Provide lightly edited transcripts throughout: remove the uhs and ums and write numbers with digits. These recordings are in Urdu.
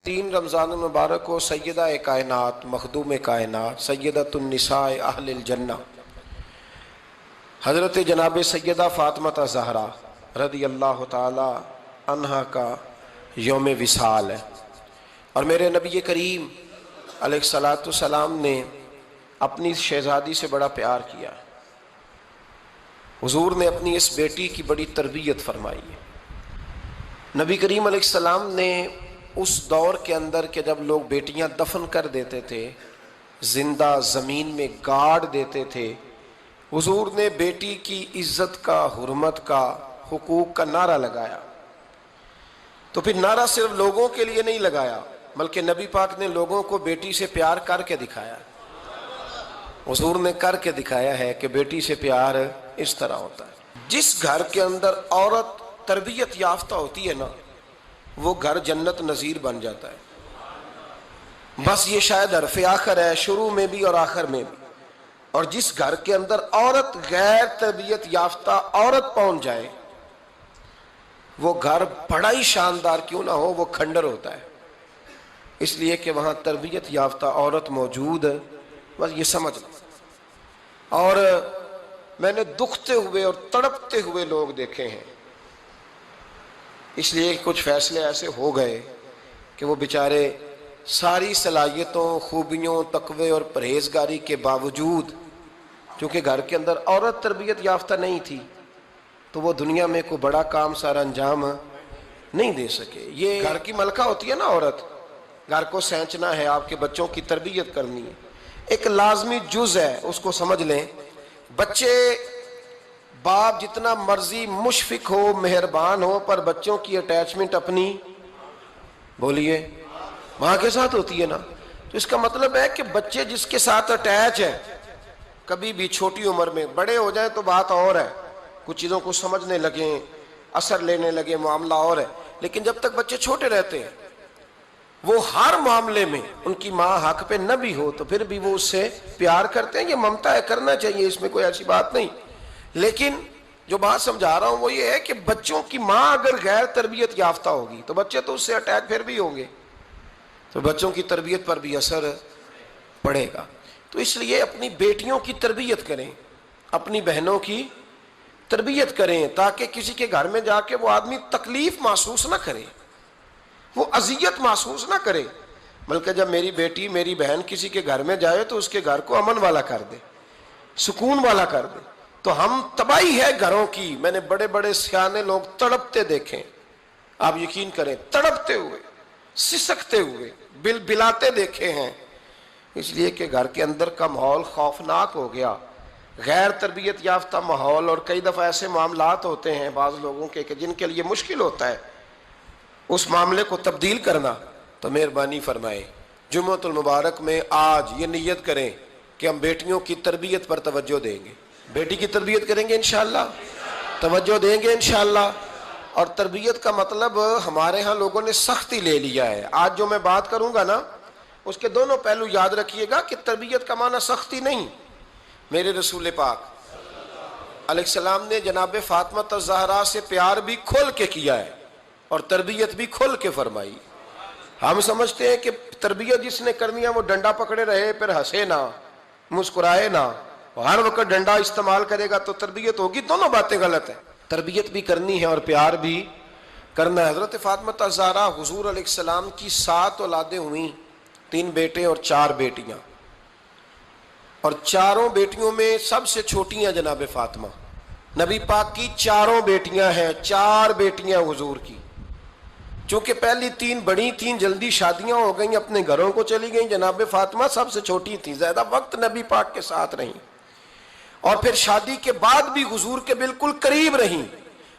3 رمضان المبارک کو سیدہ کائنات مخدوم کائنات سیدۃ النساء اہل الجنہ حضرت جناب سیدہ فاطمہ زہرا رضی اللہ تعالی عنہا کا یوم وصال ہے، اور میرے نبی کریم علیہ الصلاۃ والسلام نے اپنی شہزادی سے بڑا پیار کیا۔ حضور نے اپنی اس بیٹی کی بڑی تربیت فرمائی ہے۔ نبی کریم علیہ السلام نے اس دور کے اندر کہ جب لوگ بیٹیاں دفن کر دیتے تھے، زندہ زمین میں گاڑ دیتے تھے، حضور نے بیٹی کی عزت کا، حرمت کا، حقوق کا نعرہ لگایا۔ تو پھر نعرہ صرف لوگوں کے لیے نہیں لگایا، بلکہ نبی پاک نے لوگوں کو بیٹی سے پیار کر کے دکھایا۔ حضور نے کر کے دکھایا ہے کہ بیٹی سے پیار اس طرح ہوتا ہے۔ جس گھر کے اندر عورت تربیت یافتہ ہوتی ہے نا، وہ گھر جنت نظیر بن جاتا ہے۔ بس یہ شاید حرف آخر ہے، شروع میں بھی اور آخر میں بھی۔ اور جس گھر کے اندر عورت غیر تربیت یافتہ عورت پہنچ جائے، وہ گھر بڑا ہی شاندار کیوں نہ ہو، وہ کھنڈر ہوتا ہے، اس لیے کہ وہاں تربیت یافتہ عورت موجود ہے۔ بس یہ سمجھ لو۔ اور میں نے دکھتے ہوئے اور تڑپتے ہوئے لوگ دیکھے ہیں، اس لیے کچھ فیصلے ایسے ہو گئے کہ وہ بیچارے ساری صلاحیتوں، خوبیوں، تقوی اور پرہیزگاری کے باوجود، چونکہ گھر کے اندر عورت تربیت یافتہ نہیں تھی، تو وہ دنیا میں کوئی بڑا کام سارا انجام نہیں دے سکے۔ یہ گھر کی ملکہ ہوتی ہے نا عورت، گھر کو سینچنا ہے، آپ کے بچوں کی تربیت کرنی ہے، ایک لازمی جز ہے، اس کو سمجھ لیں۔ بچے باپ جتنا مرضی مشفق ہو، مہربان ہو، پر بچوں کی اٹیچمنٹ اپنی بولیے ماں کے ساتھ ہوتی ہے نا۔ تو اس کا مطلب ہے کہ بچے جس کے ساتھ اٹیچ ہے، کبھی بھی چھوٹی عمر میں، بڑے ہو جائیں تو بات اور ہے، کچھ چیزوں کو سمجھنے لگیں، اثر لینے لگے، معاملہ اور ہے، لیکن جب تک بچے چھوٹے رہتے ہیں، وہ ہر معاملے میں ان کی ماں حق پہ نہ بھی ہو تو پھر بھی وہ اس سے پیار کرتے ہیں۔ یہ ممتا ہے، کرنا چاہیے، اس میں کوئی ایسی بات نہیں۔ لیکن جو بات سمجھا رہا ہوں وہ یہ ہے کہ بچوں کی ماں اگر غیر تربیت یافتہ ہوگی تو بچے تو اس سے اٹیچ پھر بھی ہوں گے، تو بچوں کی تربیت پر بھی اثر پڑے گا۔ تو اس لیے اپنی بیٹیوں کی تربیت کریں، اپنی بہنوں کی تربیت کریں، تاکہ کسی کے گھر میں جا کے وہ آدمی تکلیف محسوس نہ کرے، وہ اذیت محسوس نہ کرے، بلکہ جب میری بیٹی، میری بہن کسی کے گھر میں جائے تو اس کے گھر کو امن والا کر دے، سکون والا کر دے۔ تو ہم تباہی ہے گھروں کی، میں نے بڑے بڑے سیانے لوگ تڑپتے دیکھیں، آپ یقین کریں، تڑپتے ہوئے، سسکتے ہوئے، بل بلاتے دیکھے ہیں، اس لیے کہ گھر کے اندر کا ماحول خوفناک ہو گیا، غیر تربیت یافتہ ماحول۔ اور کئی دفعہ ایسے معاملات ہوتے ہیں بعض لوگوں کے کہ جن کے لیے مشکل ہوتا ہے اس معاملے کو تبدیل کرنا، تو مہربانی فرمائیں جمعۃ المبارک میں آج یہ نیت کریں کہ ہم بیٹیوں کی تربیت پر توجہ دیں گے، بیٹی کی تربیت کریں گے انشاءاللہ، توجہ دیں گے انشاءاللہ۔ اور تربیت کا مطلب ہمارے ہاں لوگوں نے سختی لے لیا ہے۔ آج جو میں بات کروں گا نا، اس کے دونوں پہلو یاد رکھیے گا کہ تربیت کا معنی سختی نہیں۔ میرے رسول پاک علیہ السلام نے جناب فاطمہ زہرا سے پیار بھی کھول کے کیا ہے اور تربیت بھی کھول کے فرمائی۔ ہم سمجھتے ہیں کہ تربیت جس نے کرنی ہے وہ ڈنڈا پکڑے رہے، پھر ہنسے نہ، مسکرائے نہ، ہر وقت ڈنڈا استعمال کرے گا تو تربیت ہوگی۔ دونوں باتیں غلط ہیں، تربیت بھی کرنی ہے اور پیار بھی کرنا ہے۔ حضرت فاطمہ زہرا حضور علیہ السلام کی 7 اولادیں ہوئیں، 3 بیٹے اور 4 بیٹیاں، اور چاروں بیٹیوں میں سب سے چھوٹی ہیں جناب فاطمہ۔ نبی پاک کی 4 بیٹیاں ہیں، 4 بیٹیاں حضور کی، چونکہ پہلی 3 بڑی تھیں، جلدی شادیاں ہو گئیں، اپنے گھروں کو چلی گئیں، جناب فاطمہ سب سے چھوٹی تھی، زیادہ وقت نبی پاک کے ساتھ رہیں، اور پھر شادی کے بعد بھی حضور کے بالکل قریب رہیں،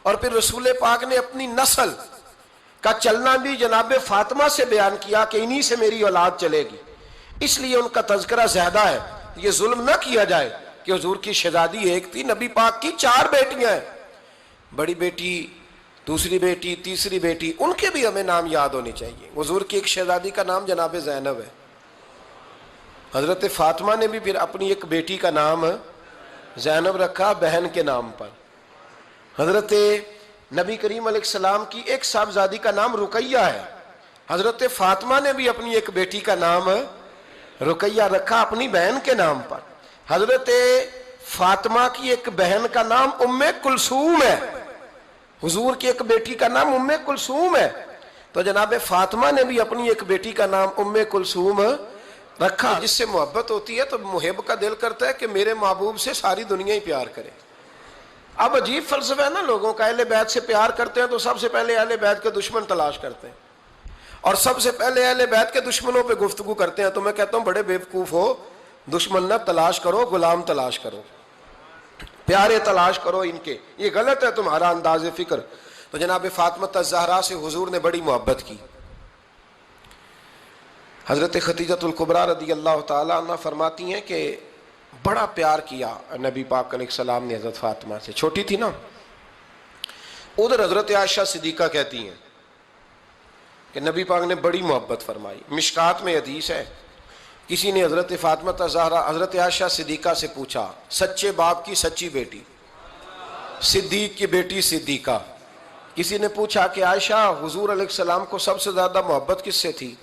اور پھر رسول پاک نے اپنی نسل کا چلنا بھی جناب فاطمہ سے بیان کیا کہ انہی سے میری اولاد چلے گی، اس لیے ان کا تذکرہ زیادہ ہے۔ یہ ظلم نہ کیا جائے کہ حضور کی شہزادی ایک تھی، نبی پاک کی 4 بیٹیاں ہیں، بڑی بیٹی، دوسری بیٹی، تیسری بیٹی، ان کے بھی ہمیں نام یاد ہونے چاہیے۔ حضور کی ایک شہزادی کا نام جناب زینب ہے، حضرت فاطمہ نے بھی پھر اپنی ایک بیٹی کا نام زینب رکھا بہن کے نام پر۔ حضرت نبی کریم علیہ السلام کی ایک صاحبزادی کا نام رقیہ ہے، حضرت فاطمہ نے بھی اپنی ایک بیٹی کا نام رقیہ رکھا اپنی بہن کے نام پر. حضرت فاطمہ کی ایک بہن کا نام ام کلثوم ہے, حضور کی ایک بیٹی کا نام ام کلثوم ہے. تو جناب فاطمہ نے بھی اپنی ایک بیٹی کا نام ام کلثوم رکھا. جس سے محبت ہوتی ہے تو محب کا دل کرتا ہے کہ میرے محبوب سے ساری دنیا ہی پیار کرے. اب عجیب فلسفہ ہے نا لوگوں کا, اہل بیت سے پیار کرتے ہیں تو سب سے پہلے اہل بیت کے دشمن تلاش کرتے ہیں, اور سب سے پہلے اہل بیت کے دشمنوں پہ گفتگو کرتے ہیں. تو میں کہتا ہوں بڑے بیوقوف ہو, دشمن نہ تلاش کرو, غلام تلاش کرو, پیارے تلاش کرو ان کے. یہ غلط ہے تمہارا انداز فکر. تو جناب فاطمہ الزہرا سے حضور نے بڑی محبت کی. حضرت خدیجہ الکبریٰ رضی اللہ تعالی عنہ فرماتی ہیں کہ بڑا پیار کیا نبی پاک علیہ السلام نے حضرت فاطمہ سے. چھوٹی تھی نا. ادھر حضرت عائشہ صدیقہ کہتی ہیں کہ نبی پاک نے بڑی محبت فرمائی. مشکات میں حدیث ہے, کسی نے حضرت فاطمہ الزہرا حضرت عائشہ صدیقہ سے پوچھا, سچے باپ کی سچی بیٹی, صدیق کی بیٹی صدیقہ. کسی نے پوچھا کہ عائشہ حضور علیہ السلام کو سب سے زیادہ محبت کس سے تھی؟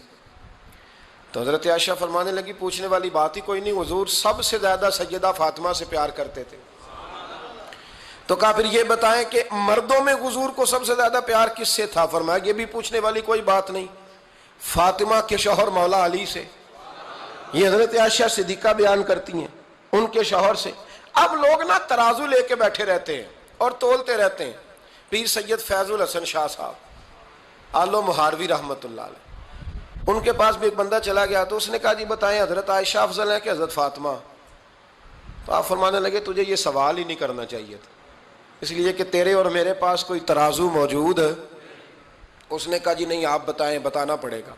تو حضرت عائشہ فرمانے لگی پوچھنے والی بات ہی کوئی نہیں, حضور سب سے زیادہ سیدہ فاطمہ سے پیار کرتے تھے. تو کہا پھر یہ بتائیں کہ مردوں میں حضور کو سب سے زیادہ پیار کس سے تھا؟ فرمایا یہ بھی پوچھنے والی کوئی بات نہیں, فاطمہ کے شوہر مولا علی سے. یہ حضرت عائشہ صدیقہ بیان کرتی ہیں ان کے شوہر سے. اب لوگ نا ترازو لے کے بیٹھے رہتے ہیں اور تولتے رہتے ہیں. پیر سید فیض الحسن شاہ صاحب آلو مہاروی رحمۃ اللہ علیہ, ان کے پاس بھی ایک بندہ چلا گیا تو اس نے کہا جی بتائیں حضرت عائشہ افضل ہے کہ حضرت فاطمہ؟ تو آپ فرمانے لگے تجھے یہ سوال ہی نہیں کرنا چاہیے تھا, اس لیے کہ تیرے اور میرے پاس کوئی ترازو موجود ہے. اس نے کہا جی نہیں آپ بتائیں, بتانا پڑے گا.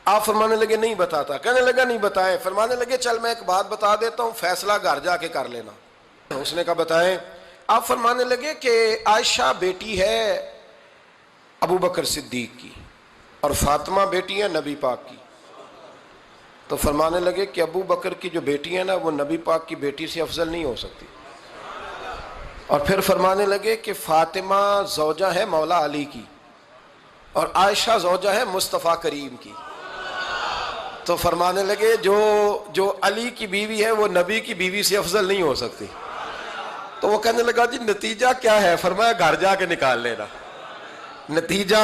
آپ فرمانے لگے نہیں بتاتا. کہنے لگا نہیں بتائیں. فرمانے لگے چل میں ایک بات بتا دیتا ہوں, فیصلہ گھر جا کے کر لینا. اس نے کہا بتائیں. آپ فرمانے لگے کہ عائشہ بیٹی ہے ابو بکر صدیق کی اور فاطمہ بیٹی ہے نبی پاک کی. تو فرمانے لگے کہ ابو بکر کی جو بیٹی ہے نا وہ نبی پاک کی بیٹی سے افضل نہیں ہو سکتی. اور پھر فرمانے لگے کہ فاطمہ زوجہ ہے مولا علی کی اور عائشہ زوجہ ہے مصطفیٰ کریم کی. تو فرمانے لگے جو علی کی بیوی ہے وہ نبی کی بیوی سے افضل نہیں ہو سکتی. تو وہ کہنے لگا جی نتیجہ کیا ہے؟ فرمایا گھر جا کے نکال لینا. نتیجہ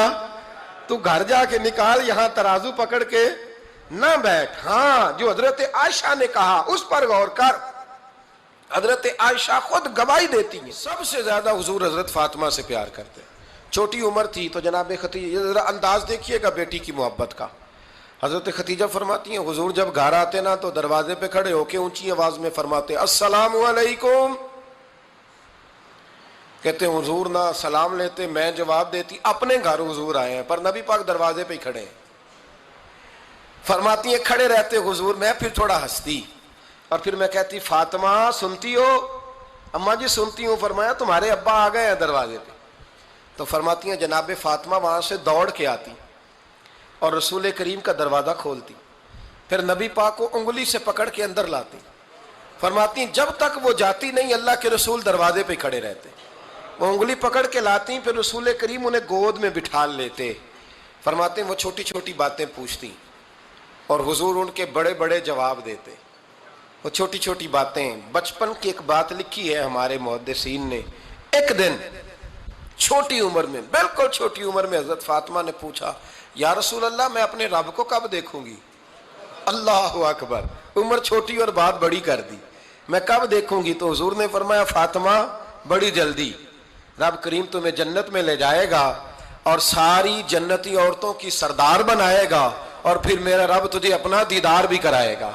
تو گھر جا کے نکال, یہاں ترازو پکڑ کے نہ بیٹھ. ہاں جو حضرت عائشہ نے کہا اس پر غور کر. حضرت عائشہ خود گواہی دیتی ہیں سب سے زیادہ حضور حضرت فاطمہ سے پیار کرتے. چھوٹی عمر تھی تو جناب خدیجہ, ذرا انداز دیکھیے گا بیٹی کی محبت کا. حضرت خدیجہ فرماتی ہیں حضور جب گھر آتے نا تو دروازے پہ کھڑے ہو کے اونچی آواز میں فرماتے السلام علیکم. کہتے ہیں حضور نہ سلام لیتے, میں جواب دیتی. اپنے گھر حضور آئے ہیں پر نبی پاک دروازے پہ ہی کھڑے ہیں. فرماتی ہیں کھڑے رہتے حضور, میں پھر تھوڑا ہنستی اور پھر میں کہتی فاطمہ سنتی ہو؟ اماں جی سنتی ہوں. فرمایا تمہارے ابا آ گئے ہیں دروازے پہ. تو فرماتی ہیں جناب فاطمہ وہاں سے دوڑ کے آتی اور رسول کریم کا دروازہ کھولتی, پھر نبی پاک کو انگلی سے پکڑ کے اندر لاتی. فرماتی ہیں جب تک وہ جاتی نہیں اللہ کے رسول دروازے پہ کھڑے رہتے. وہ انگلی پکڑ کے لاتی, پھر رسول کریم انہیں گود میں بٹھا لیتے. فرماتے ہیں وہ چھوٹی چھوٹی باتیں پوچھتی اور حضور ان کے بڑے بڑے جواب دیتے. وہ چھوٹی چھوٹی باتیں, بچپن کی ایک بات لکھی ہے ہمارے محدثین نے. ایک دن چھوٹی عمر میں, بالکل چھوٹی عمر میں حضرت فاطمہ نے پوچھا یا رسول اللہ میں اپنے رب کو کب دیکھوں گی؟ اللہ اکبر, عمر چھوٹی اور بات بڑی کر دی, میں کب دیکھوں گی؟ تو حضور نے فرمایا فاطمہ بڑی جلدی, رب کریم تمہیں جنت میں لے جائے گا اور ساری جنتی عورتوں کی سردار بنائے گا اور پھر میرا رب تجھے اپنا دیدار بھی کرائے گا.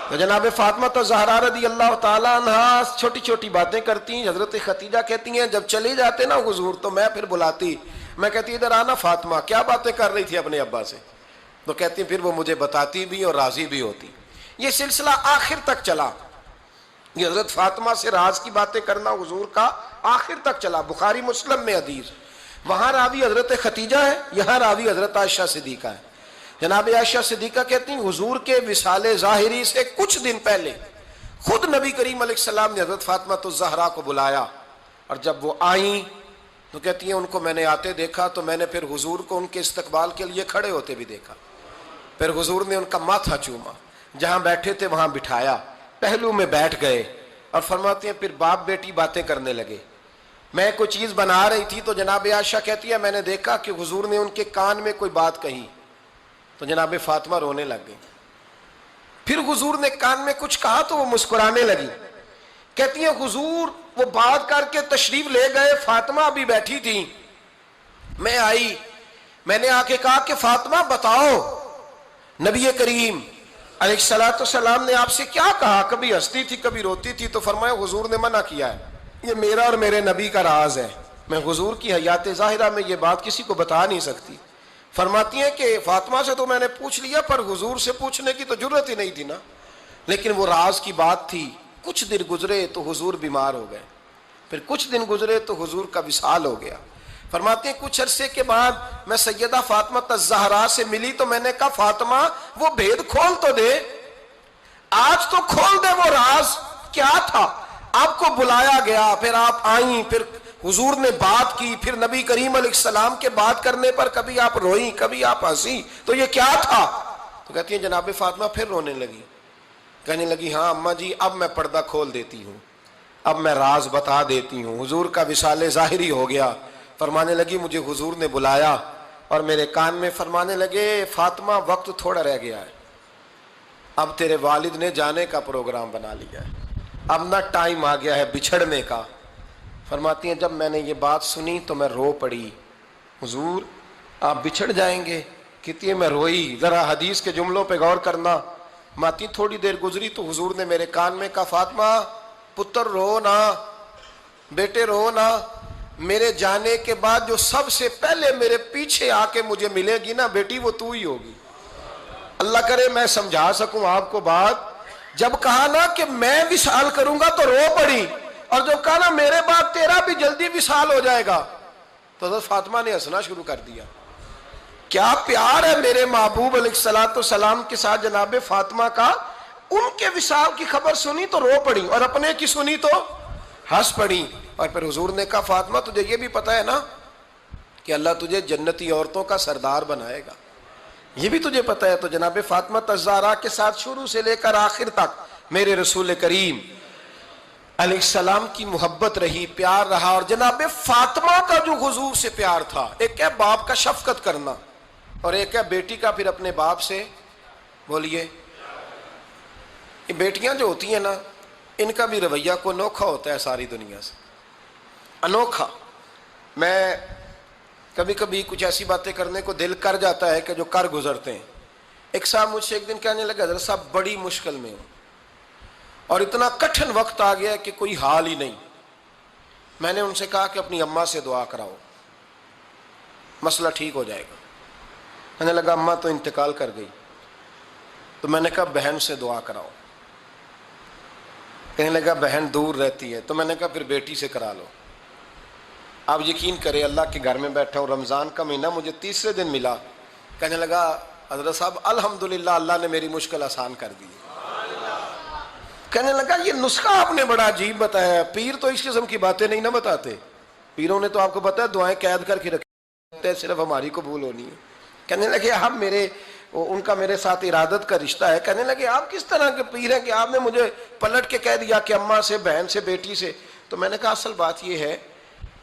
تو جناب فاطمہ الزہرا رضی اللہ تعالیٰ عنہا چھوٹی چھوٹی باتیں کرتی ہیں. حضرت خدیجہ کہتی ہیں جب چلی جاتے نا حضور تو میں پھر بلاتی, میں کہتی ادھر آنا فاطمہ, کیا باتیں کر رہی تھی اپنے ابا سے؟ تو کہتی پھر وہ مجھے بتاتی بھی اور راضی بھی ہوتی. یہ سلسلہ آخر تک چلا. یہ حضرت فاطمہ سے راز کی باتیں کرنا حضور کا آخر تک چلا. بخاری مسلم میں حدیث, وہاں راوی حضرت خدیجہ ہے, یہاں راوی حضرت عائشہ صدیقہ ہے. جناب عائشہ صدیقہ کہتی ہیں حضور کے وصال ظاہری سے کچھ دن پہلے خود نبی کریم علیہ السلام نے حضرت فاطمہ الزہرا کو بلایا اور جب وہ آئیں تو کہتی ہیں ان کو میں نے آتے دیکھا تو میں نے پھر حضور کو ان کے استقبال کے لیے کھڑے ہوتے بھی دیکھا. پھر حضور نے ان کا ماتھا چوما, جہاں بیٹھے تھے وہاں بٹھایا, پہلو میں بیٹھ گئے, اور فرماتے ہیں پھر باپ بیٹی باتیں کرنے لگے. میں کوئی چیز بنا رہی تھی تو جناب عائشہ کہتی ہے میں نے دیکھا کہ حضور نے ان کے کان میں کوئی بات کہی تو جناب فاطمہ رونے لگ گئی. پھر حضور نے کان میں کچھ کہا تو وہ مسکرانے لگی. کہتی ہیں حضور وہ بات کر کے تشریف لے گئے, فاطمہ بھی بیٹھی تھی, میں آئی, میں نے آ کے کہا کہ فاطمہ بتاؤ نبی کریم علیہ الصلوۃ والسلام نے آپ سے کیا کہا, کبھی ہنستی تھی کبھی روتی تھی. تو فرمایا حضور نے منع کیا ہے, یہ میرا اور میرے نبی کا راز ہے, میں حضور کی حیات ظاہرہ میں یہ بات کسی کو بتا نہیں سکتی. فرماتی ہیں کہ فاطمہ سے تو میں نے پوچھ لیا پر حضور سے پوچھنے کی تو جرت ہی نہیں تھی نا, لیکن وہ راز کی بات تھی. کچھ دن گزرے تو حضور بیمار ہو گئے, پھر کچھ دن گزرے تو حضور کا وصال ہو گیا. فرماتے ہیں کچھ عرصے کے بعد میں سیدہ فاطمہ الزہرا سے ملی تو میں نے کہا فاطمہ وہ بھید کھول تو دے, آج تو کھول دے وہ راز کیا تھا. آپ کو بلایا گیا, پھر آپ آئیں, پھر حضور نے بات کی, پھر نبی کریم علیہ السلام کے بات کرنے پر کبھی آپ روئیں کبھی آپ ہنسی, تو یہ کیا تھا. تو کہتی ہیں جناب فاطمہ پھر رونے لگی, کہنے لگی ہاں اماں جی اب میں پردہ کھول دیتی ہوں, اب میں راز بتا دیتی ہوں. حضور کا وصال ظاہری ہو گیا. فرمانے لگی مجھے حضور نے بلایا اور میرے کان میں فرمانے لگے فاطمہ وقت تھوڑا رہ گیا ہے, اب تیرے والد نے جانے کا پروگرام بنا لیا ہے, اب نہ ٹائم آ گیا ہے بچھڑنے کا. فرماتی ہیں جب میں نے یہ بات سنی تو میں رو پڑی, حضور آپ بچھڑ جائیں گے. کہتی ہے میں روئی. ذرا حدیث کے جملوں پہ غور کرنا. ماتی تھوڑی دیر گزری تو حضور نے میرے کان میں کہا فاطمہ پتر رو نہ, بیٹے رو نہ, میرے جانے کے بعد جو سب سے پہلے میرے پیچھے آ کے مجھے ملے گی نا بیٹی وہ تو ہی ہوگی. اللہ کرے میں سمجھا سکوں آپ کو بات. جب کہا نا کہ میں وصال کروں گا تو رو پڑی, اور جب کہا نا میرے بعد تیرا بھی جلدی وصال ہو جائے گا تو حضرت فاطمہ نے ہنسنا شروع کر دیا. کیا پیار ہے میرے محبوب علیہ الصلوۃ والسلام کے ساتھ جناب فاطمہ کا. ان کے وصال کی خبر سنی تو رو پڑی, اور اپنے کی سنی تو ہنس پڑی. اور پھر حضور نے کہا فاطمہ تجھے یہ بھی پتہ ہے نا کہ اللہ تجھے جنتی عورتوں کا سردار بنائے گا, یہ بھی تجھے پتہ ہے. تو جناب فاطمہ الزہرا کے ساتھ شروع سے لے کر آخر تک میرے رسول کریم علیہ السلام کی محبت رہی, پیار رہا. اور جناب فاطمہ کا جو حضور سے پیار تھا, ایک ہے باپ کا شفقت کرنا اور ایک ہے بیٹی کا پھر اپنے باپ سے, بولیے, یہ بیٹیاں جو ہوتی ہیں نا ان کا بھی رویہ کو انوکھا ہوتا ہے ساری دنیا سے, انوکھا. میں کبھی کبھی کچھ ایسی باتیں کرنے کو دل کر جاتا ہے کہ جو کر گزرتے ہیں. ایک صاحب مجھ سے ایک دن کہنے لگا حضرت صاحب بڑی مشکل میں ہوں اور اتنا کٹھن وقت آ گیا کہ کوئی حال ہی نہیں. میں نے ان سے کہا کہ اپنی اماں سے دعا کراؤ, مسئلہ ٹھیک ہو جائے گا. کہنے لگا اماں تو انتقال کر گئی. تو میں نے کہا بہن سے دعا کراؤ. کہنے لگا بہن دور رہتی ہے. تو میں نے کہا پھر بیٹی سے کرا لو. آپ یقین کریں اللہ کے گھر میں بیٹھا ہوں, رمضان کا مہینہ مجھے تیسرے دن ملا. کہنے لگا حضرت صاحب الحمدللہ اللہ نے میری مشکل آسان کر دی. کہنے لگا یہ نسخہ آپ نے بڑا عجیب بتایا, پیر تو اس قسم کی باتیں نہیں نہ بتاتے. پیروں نے تو آپ کو پتہ ہے دعائیں قید کر کے رکھتے ہیں, صرف ہماری قبول ہونی ہے. کہنے لگے ہم ان کا میرے ساتھ ارادت کا رشتہ ہے. کہنے لگے آپ کس طرح کے پیر ہیں کہ آپ نے مجھے پلٹ کے کہہ دیا کہ اماں سے, بہن سے, بیٹی سے. تو میں نے کہا اصل بات یہ ہے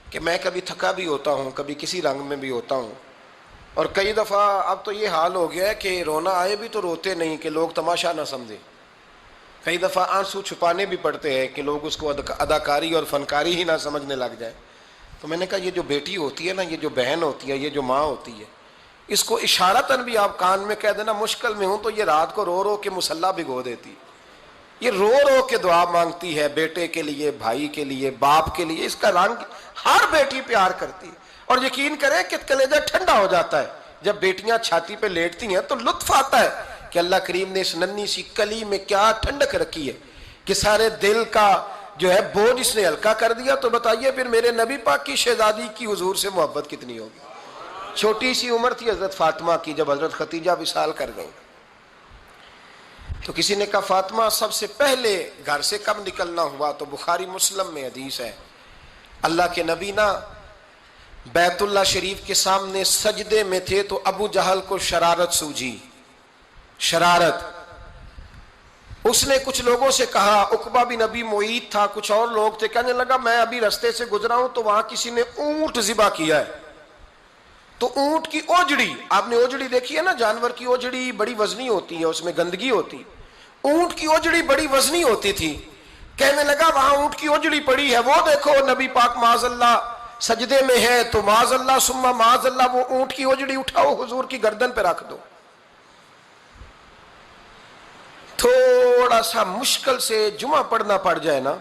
کہ میں کبھی تھکا بھی ہوتا ہوں, کبھی کسی رنگ میں بھی ہوتا ہوں, اور کئی دفعہ اب تو یہ حال ہو گیا ہے کہ رونا آئے بھی تو روتے نہیں کہ لوگ تماشا نہ سمجھیں. کئی دفعہ آنسو چھپانے بھی پڑتے ہیں کہ لوگ اس کو اداکاری اور فنکاری ہی نہ سمجھنے لگ جائے. تو میں نے کہا یہ جو بیٹی ہوتی ہے نا, یہ جو بہن ہوتی ہے, یہ جو ماں ہوتی ہے, اس کو اشارتاً بھی آپ کان میں کہہ دینا مشکل میں ہوں تو یہ رات کو رو رو کے مصلی بھگو دیتی. یہ رو رو کے دعا مانگتی ہے بیٹے کے لیے, بھائی کے لیے, باپ کے لیے. اس کا رنگ ہر بیٹی پیار کرتی ہے. اور یقین کریں کہ کلیجہ ٹھنڈا ہو جاتا ہے جب بیٹیاں چھاتی پہ لیٹتی ہیں تو لطف آتا ہے کہ اللہ کریم نے اس ننھی سی کلی میں کیا ٹھنڈک رکھی ہے کہ سارے دل کا جو ہے بوجھ اس نے ہلکا کر دیا. تو بتائیے پھر میرے نبی پاک کی شہزادی کی حضور سے محبت کتنی ہوگی. چھوٹی سی عمر تھی حضرت فاطمہ کی جب حضرت ختیجہ وصال کر گئی. تو کسی نے کہا فاطمہ سب سے پہلے گھر سے کب نکلنا ہوا؟ تو بخاری مسلم میں حدیث ہے اللہ کے نبی نا بیت اللہ شریف کے سامنے سجدے میں تھے تو ابو جہل کو شرارت سوجھی، شرارت۔ اس نے کچھ لوگوں سے کہا، عقبہ بن ابی معیط تھا، کچھ اور لوگ تھے، کہنے لگا میں ابھی رستے سے گزرا ہوں تو وہاں کسی نے اونٹ ذبح کیا ہے، تو اونٹ کی اوجڑی، آپ نے اوجڑی دیکھی ہے نا، جانور کی اوجڑی بڑی وزنی ہوتی ہے، اس میں گندگی ہوتی، اونٹ کی اوجڑی بڑی وزنی ہوتی تھی۔ کہنے لگا وہاں اونٹ کی اوجڑی پڑی ہے، وہ دیکھو نبی پاک معاذ اللہ سجدے میں ہے، تو معاذ اللہ ثم معاذ اللہ وہ اونٹ کی اوجڑی اٹھاؤ حضور کی گردن پہ رکھ دو۔ تھوڑا سا مشکل سے جمعہ پڑھنا پڑ جائے نا،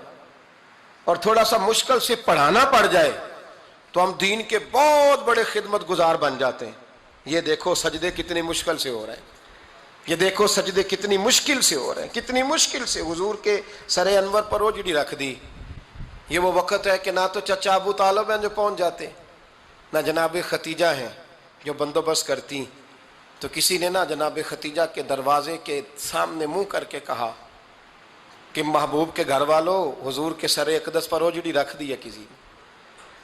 اور تھوڑا سا مشکل سے پڑھانا پڑ جائے تو ہم دین کے بہت بڑے خدمت گزار بن جاتے ہیں۔ یہ دیکھو سجدے کتنی مشکل سے ہو رہے ہیں، یہ دیکھو سجدے کتنی مشکل سے ہو رہے ہیں، کتنی مشکل سے حضور کے سر انور پر اوجڑی رکھ دی۔ یہ وہ وقت ہے کہ نہ تو چچا ابو طالب ہیں جو پہنچ جاتے، نہ جناب ختیجہ ہیں جو بندوبست کرتی، تو کسی نے نا جناب ختیجہ کے دروازے کے سامنے منہ کر کے کہا کہ محبوب کے گھر والوں حضور کے سر اقدس پر اوجڑی رکھ دی ہے کسی نے،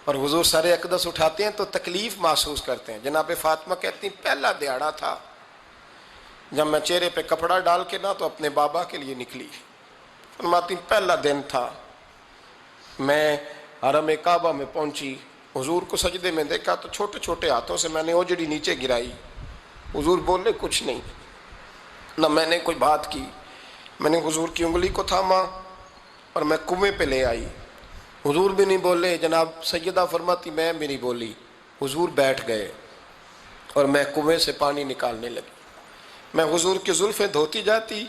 اور حضور سر اقدس اٹھاتے ہیں تو تکلیف محسوس کرتے ہیں۔ جناب فاطمہ کہتی ہیں پہلا دیہڑا تھا جب میں چہرے پہ کپڑا ڈال کے نا تو اپنے بابا کے لیے نکلی، فرماتی پہلا دن تھا، میں حرم کعبہ میں پہنچی، حضور کو سجدے میں دیکھا تو چھوٹے چھوٹے ہاتھوں سے میں نے اوجڑی نیچے گرائی، حضور بولے کچھ نہیں، نہ میں نے کوئی بات کی، میں نے حضور کی انگلی کو تھاما اور میں کنویں پہ لے آئی، حضور بھی نہیں بولے، جناب سیدہ فرماتی میں بھی نہیں بولی، حضور بیٹھ گئے اور میں کنویں سے پانی نکالنے لگی، میں حضور کی زلفیں دھوتی جاتی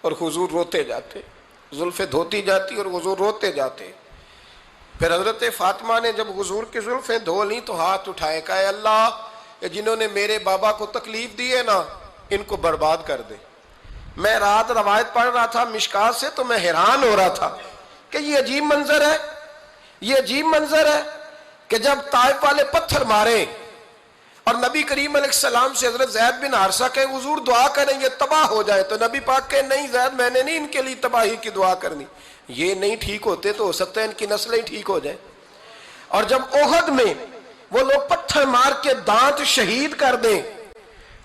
اور حضور روتے جاتے، زلفیں دھوتی جاتی اور حضور روتے جاتے۔ پھر حضرت فاطمہ نے جب حضور کی زلفیں دھو لیں تو ہاتھ اٹھائے، کہا اے اللہ جنہوں نے میرے بابا کو تکلیف دی ہے نا ان کو برباد کر دے۔ میں رات روایت پڑھ رہا تھا مشکات سے تو میں حیران ہو رہا تھا کہ یہ عجیب منظر ہے، یہ عجیب منظر ہے کہ جب طائف والے پتھر مارے اور نبی کریم علیہ السلام سے حضرت زید بن حارثہ کہ حضور دعا کریں یہ تباہ ہو جائے، تو نبی پاک کہ نہیں زید میں نے نہیں ان کے لیے تباہی کی دعا کرنی، یہ نہیں ٹھیک ہوتے تو ہو سکتا ہے ان کی نسلیں ٹھیک ہو جائیں۔ اور جب احد میں وہ لوگ پتھر مار کے دانت شہید کر دیں،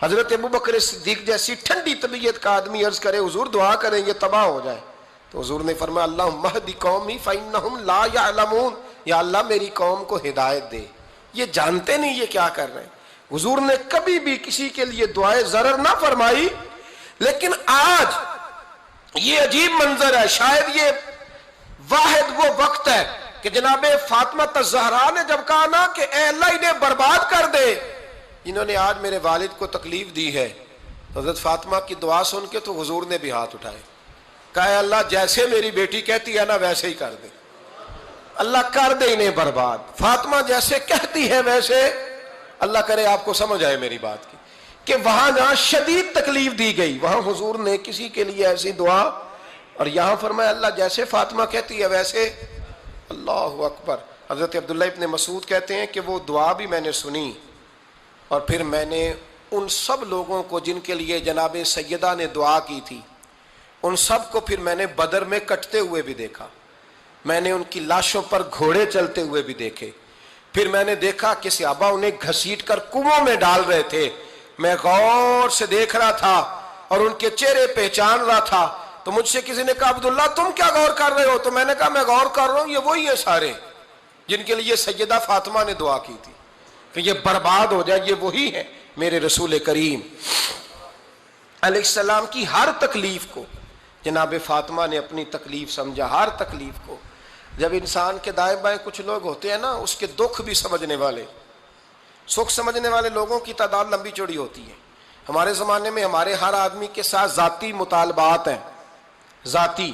حضرت ابوبکر صدیق جیسی ٹھنڈی طبیعت کا آدمی عرض کرے حضور دعا کریں یہ تباہ ہو جائے، تو حضور نے فرمایا اللہم اہد قومی فإنہم لا یعلمون، یا اللہ میری قوم کو ہدایت دے، یہ جانتے نہیں یہ کیا کر رہے ہیں۔ حضور نے کبھی بھی کسی کے لیے دعائے ضرر نہ فرمائی، لیکن آج یہ عجیب منظر ہے، شاید یہ واحد وہ وقت ہے کہ جناب فاطمہ الزہرا نے جب کہا نا کہ اے اللہ انہیں برباد کر دے انہوں نے آج میرے والد کو تکلیف دی ہے، تو حضرت فاطمہ کی دعا سن کے تو حضور نے بھی ہاتھ اٹھائے، کہا اے اللہ جیسے میری بیٹی کہتی ہے نا ویسے ہی کر دے، اللہ کر دے انہیں برباد، فاطمہ جیسے کہتی ہے ویسے، اللہ کرے آپ کو سمجھ آئے میری بات کی، کہ وہاں جہاں شدید تکلیف دی گئی وہاں حضور نے کسی کے لیے ایسی دعا، اور یہاں فرمایا اللہ جیسے فاطمہ کہتی ہے ویسے، اللہ اکبر۔ حضرت عبداللہ ابن مسعود کہتے ہیں کہ وہ دعا بھی میں نے سنی، اور پھر میں نے ان سب لوگوں کو جن کے لیے جناب سیدہ نے دعا کی تھی ان سب کو پھر میں نے بدر میں کٹتے ہوئے بھی دیکھا، میں نے ان کی لاشوں پر گھوڑے چلتے ہوئے بھی دیکھے، پھر میں نے دیکھا کہ صحابہ انہیں گھسیٹ کر کنووں میں ڈال رہے تھے، میں غور سے دیکھ رہا تھا اور ان کے چہرے پہچان رہا تھا، تو مجھ سے کسی نے کہا عبداللہ تم کیا غور کر رہے ہو؟ تو میں نے کہا میں غور کر رہا ہوں یہ وہی ہیں سارے جن کے لیے سیدہ فاطمہ نے دعا کی تھی کہ یہ برباد ہو جائے، یہ وہی ہیں میرے رسول کریم علیہ السلام کی ہر تکلیف کو جناب فاطمہ نے اپنی تکلیف سمجھا، ہر تکلیف کو۔ جب انسان کے دائیں بائیں کچھ لوگ ہوتے ہیں نا اس کے دکھ بھی سمجھنے والے، سکھ سمجھنے والے لوگوں کی تعداد لمبی چوڑی ہوتی ہے۔ ہمارے زمانے میں ہمارے ہر آدمی کے ساتھ ذاتی مطالبات ہیں، ذاتی،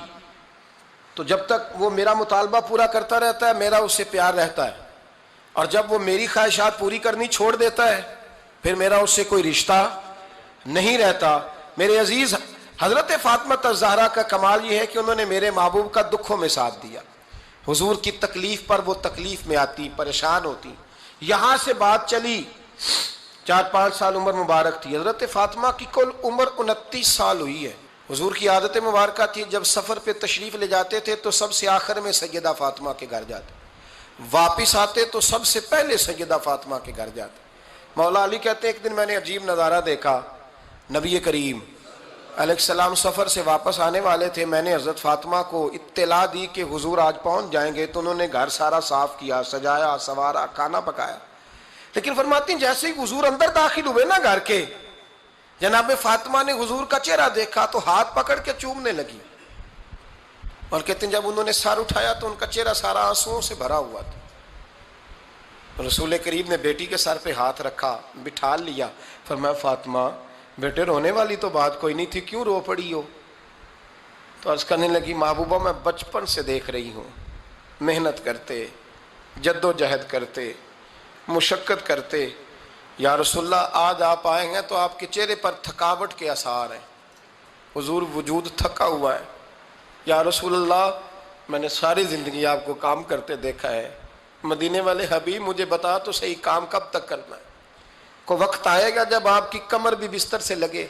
تو جب تک وہ میرا مطالبہ پورا کرتا رہتا ہے میرا اس سے پیار رہتا ہے، اور جب وہ میری خواہشات پوری کرنی چھوڑ دیتا ہے پھر میرا اس سے کوئی رشتہ نہیں رہتا۔ میرے عزیز حضرت فاطمہ الزہرا کا کمال یہ ہے کہ انہوں نے میرے محبوب کا دکھوں میں ساتھ دیا، حضور کی تکلیف پر وہ تکلیف میں آتی، پریشان ہوتی۔ یہاں سے بات چلی 4-5 سال عمر مبارک تھی، حضرت فاطمہ کی کل عمر 29 سال ہوئی ہے۔ حضور کی عادت مبارکہ تھی جب سفر پہ تشریف لے جاتے تھے تو سب سے آخر میں سیدہ فاطمہ کے گھر جاتے، واپس آتے تو سب سے پہلے سیدہ فاطمہ کے گھر جاتے. مولا علی کہتے ہیں ایک دن میں نے عجیب نظارہ دیکھا. نبی کریم علیہ السلام سفر سے واپس آنے والے تھے. میں نے حضرت فاطمہ کو اطلاع دی کہ حضور آج پہنچ جائیں گے, تو انہوں نے گھر سارا صاف کیا, سجایا, سنوارا, کھانا پکایا. لیکن فرماتی ہیں جیسے ہی حضور اندر داخل ہوئے نا گھر کے, جناب فاطمہ نے حضور کا چہرہ دیکھا تو ہاتھ پکڑ کے چومنے لگی. اور کہتے ہیں جب انہوں نے سر اٹھایا تو ان کا چہرہ سارا آنسوؤں سے بھرا ہوا تھا. رسول کریم نے بیٹی کے سر پہ ہاتھ رکھا, بٹھا لیا. فرمایا فاطمہ بیٹے رونے والی تو بات کوئی نہیں تھی, کیوں رو پڑی ہو؟ تو عرض کرنے لگی محبوبہ میں بچپن سے دیکھ رہی ہوں, محنت کرتے, جد و جہد کرتے, مشقت کرتے. یا رسول اللہ آج آپ آئے ہیں تو آپ کے چہرے پر تھکاوٹ کے آثار ہیں, حضور وجود تھکا ہوا ہے. یا رسول اللہ میں نے ساری زندگی آپ کو کام کرتے دیکھا ہے, مدینے والے حبیب مجھے بتا تو صحیح کام کب تک کرنا ہے؟ کو وقت آئے گا جب آپ کی کمر بھی بستر سے لگے,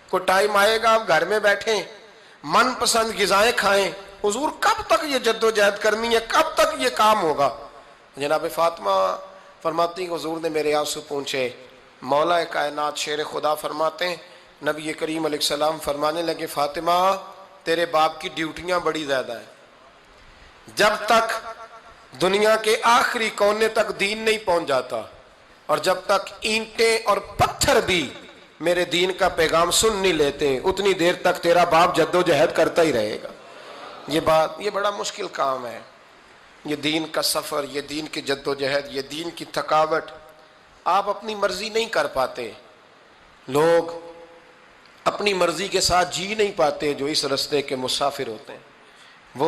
کو ٹائم آئے گا آپ گھر میں بیٹھیں, من پسند غذائیں کھائیں. حضور کب تک یہ جد و جہد کرنی ہے, کب تک یہ کام ہوگا؟ جناب فاطمہ فرماتی ہیں حضور نے میرے آنسو پونچھے. مولا کائنات شیر خدا فرماتے ہیں نبی کریم علیہ السلام فرمانے لگے فاطمہ تیرے باپ کی ڈیوٹیاں بڑی زیادہ ہیں. جب تک دنیا کے آخری کونے تک دین نہیں پہنچ جاتا, اور جب تک اینٹیں اور پتھر بھی میرے دین کا پیغام سن نہیں لیتے, اتنی دیر تک تیرا باپ جد و جہد کرتا ہی رہے گا. یہ بڑا مشکل کام ہے. یہ دین کا سفر, یہ دین کی جد و جہد, یہ دین کی تھکاوٹ آپ اپنی مرضی نہیں کر پاتے. لوگ اپنی مرضی کے ساتھ جی نہیں پاتے جو اس رستے کے مسافر ہوتے ہیں.